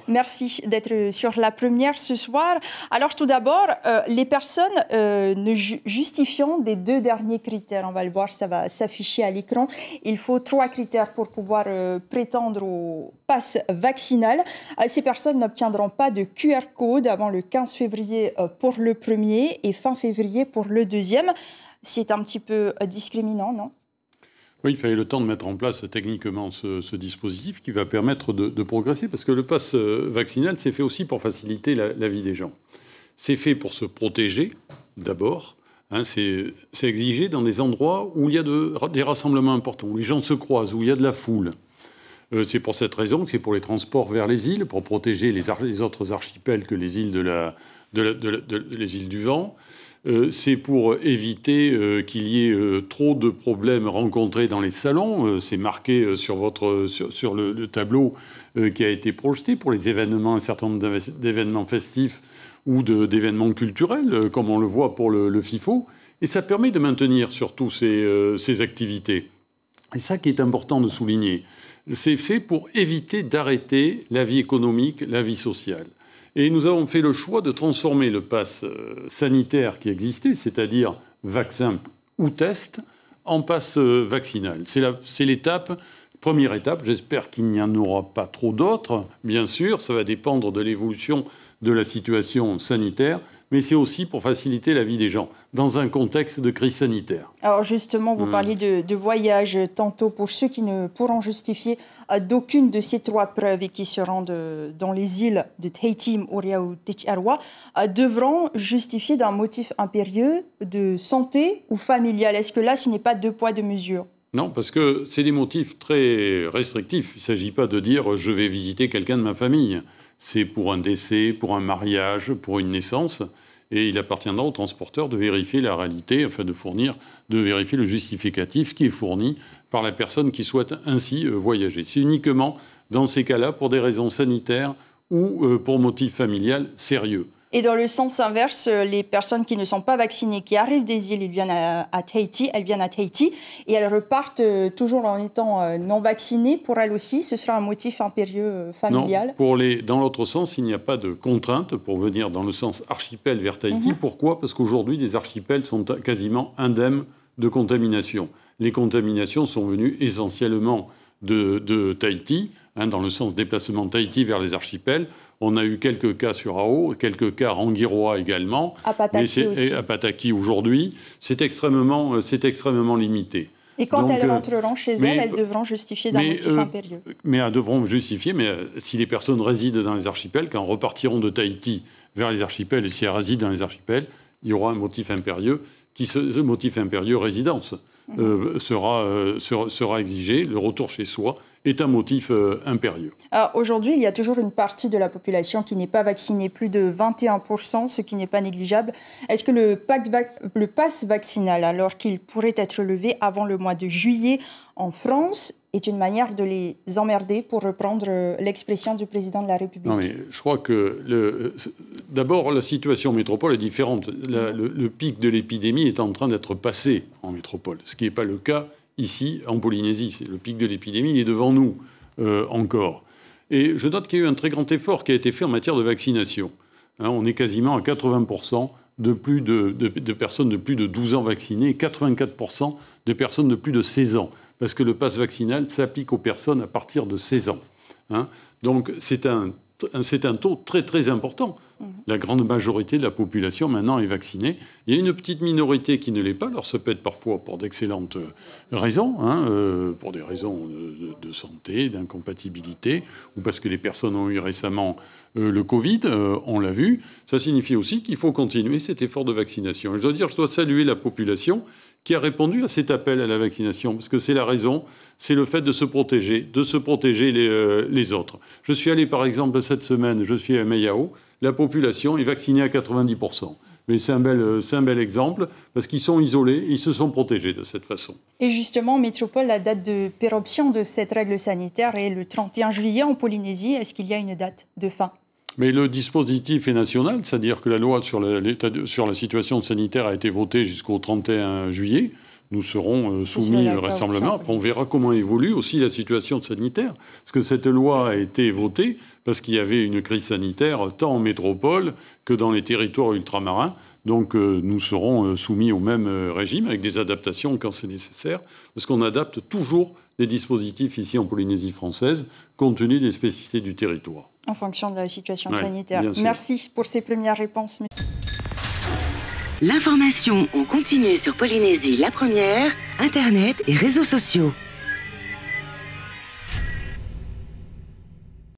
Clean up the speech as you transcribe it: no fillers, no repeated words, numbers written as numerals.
Merci d'être sur la première ce soir. Alors tout d'abord, les personnes ne justifiant des deux derniers critères, on va le voir, ça va s'afficher à l'écran. Il faut 3 critères pour pouvoir prétendre au pass vaccinal. Ces personnes n'obtiendront pas de QR code avant le 15 février pour le premier et fin février pour le deuxième. C'est un petit peu discriminant, non ? Oui, il fallait le temps de mettre en place techniquement ce dispositif qui va permettre de progresser, parce que le pass vaccinal, c'est fait aussi pour faciliter la vie des gens. C'est fait pour se protéger, d'abord. C'est exigé dans des endroits où il y a des rassemblements importants, où les gens se croisent, où il y a de la foule. C'est pour cette raison que c'est pour les transports vers les îles, pour protéger les autres archipels que les îles, les îles du vent. C'est pour éviter qu'il y ait trop de problèmes rencontrés dans les salons. C'est marqué sur le tableau qui a été projeté pour les événements, un certain nombre d'événements festifs ou d'événements culturels, comme on le voit pour le FIFO. Et ça permet de maintenir surtout ces activités. Et ça qui est important de souligner, c'est fait pour éviter d'arrêter la vie économique, la vie sociale. Et nous avons fait le choix de transformer le pass sanitaire qui existait, c'est-à-dire vaccin ou test, en pass vaccinal. C'est l'étape, première étape. J'espère qu'il n'y en aura pas trop d'autres. Bien sûr, ça va dépendre de l'évolution de la situation sanitaire, mais c'est aussi pour faciliter la vie des gens dans un contexte de crise sanitaire. Alors justement, vous parliez de voyage tantôt pour ceux qui ne pourront justifier d'aucune de ces 3 preuves et qui se rendent dans les îles de Tahiti, Moorea ou Tetiaroa, devront justifier d'un motif impérieux de santé ou familial. Est-ce que là, ce n'est pas 2 poids, 2 mesures ? Non, parce que c'est des motifs très restrictifs. Il ne s'agit pas de dire « je vais visiter quelqu'un de ma famille ». C'est pour un décès, pour un mariage, pour une naissance. Et il appartiendra au transporteur de vérifier la réalité, enfin de vérifier le justificatif qui est fourni par la personne qui souhaite ainsi voyager. C'est uniquement dans ces cas-là pour des raisons sanitaires ou pour motif familial sérieux. Et dans le sens inverse, les personnes qui ne sont pas vaccinées, qui arrivent des îles, elles viennent à Tahiti et elles repartent toujours en étant non vaccinées. Pour elles aussi, ce sera un motif impérieux familial. Non, dans l'autre sens, il n'y a pas de contrainte pour venir dans le sens archipel vers Tahiti. Pourquoi ? Parce qu'aujourd'hui, les archipels sont quasiment indemnes de contamination. Les contaminations sont venues essentiellement de Tahiti, dans le sens déplacement de Tahiti vers les archipels. On a eu quelques cas sur Ao, quelques cas à Rangiroa également. À Pataki aussi. Et à Pataki aujourd'hui, c'est extrêmement limité. Et quand elles rentreront chez elles devront justifier d'un motif impérieux. Mais elles devront justifier, si les personnes résident dans les archipels, quand repartiront de Tahiti vers les archipels, et si elles résident dans les archipels, il y aura un motif impérieux, ce motif impérieux résidence sera exigé. Le retour chez soi est un motif impérieux. Aujourd'hui, il y a toujours une partie de la population qui n'est pas vaccinée, plus de 21%, ce qui n'est pas négligeable. Est-ce que le pass vaccinal, alors qu'il pourrait être levé avant le mois de juillet en France, est une manière de les emmerder, pour reprendre l'expression du président de la République ? Non, mais je crois que d'abord, la situation en métropole est différente. Le pic de l'épidémie est en train d'être passé en métropole, ce qui n'est pas le cas ici, en Polynésie. Le pic de l'épidémie, il est devant nous encore. Et je note qu'il y a eu un très grand effort qui a été fait en matière de vaccination. On est quasiment à 80% de personnes de plus de 12 ans vaccinées et 84% de personnes de plus de 16 ans. Parce que le pass vaccinal s'applique aux personnes à partir de 16 ans. Donc c'est un taux très très important. La grande majorité de la population maintenant est vaccinée. Il y a une petite minorité qui ne l'est pas. Alors ça peut être parfois pour d'excellentes raisons, pour des raisons de santé, d'incompatibilité, ou parce que les personnes ont eu récemment le Covid, on l'a vu. Ça signifie aussi qu'il faut continuer cet effort de vaccination. Et je dois saluer la population qui a répondu à cet appel à la vaccination, parce que c'est la raison, c'est le fait de se protéger les autres. Je suis allé, par exemple, cette semaine, je suis à Meiao, la population est vaccinée à 90%. Mais c'est un bel exemple, parce qu'ils sont isolés, ils se sont protégés de cette façon. Et justement, en métropole, la date de péremption de cette règle sanitaire est le 31 juillet en Polynésie. Est-ce qu'il y a une date de fin ? Mais le dispositif est national, c'est-à-dire que la loi sur la situation sanitaire a été votée jusqu'au 31 juillet. nous serons C'est soumis cela, vraisemblablement. Après, on verra comment évolue aussi la situation sanitaire. Parce que cette loi a été votée parce qu'il y avait une crise sanitaire tant en métropole que dans les territoires ultramarins. Donc nous serons soumis au même régime avec des adaptations quand c'est nécessaire. Parce qu'on adapte toujours les dispositifs ici en Polynésie française compte tenu des spécificités du territoire. En fonction de la situation Ouais, sanitaire. bien sûr. Merci pour ces premières réponses. L'information en continu sur Polynésie la première, Internet et réseaux sociaux.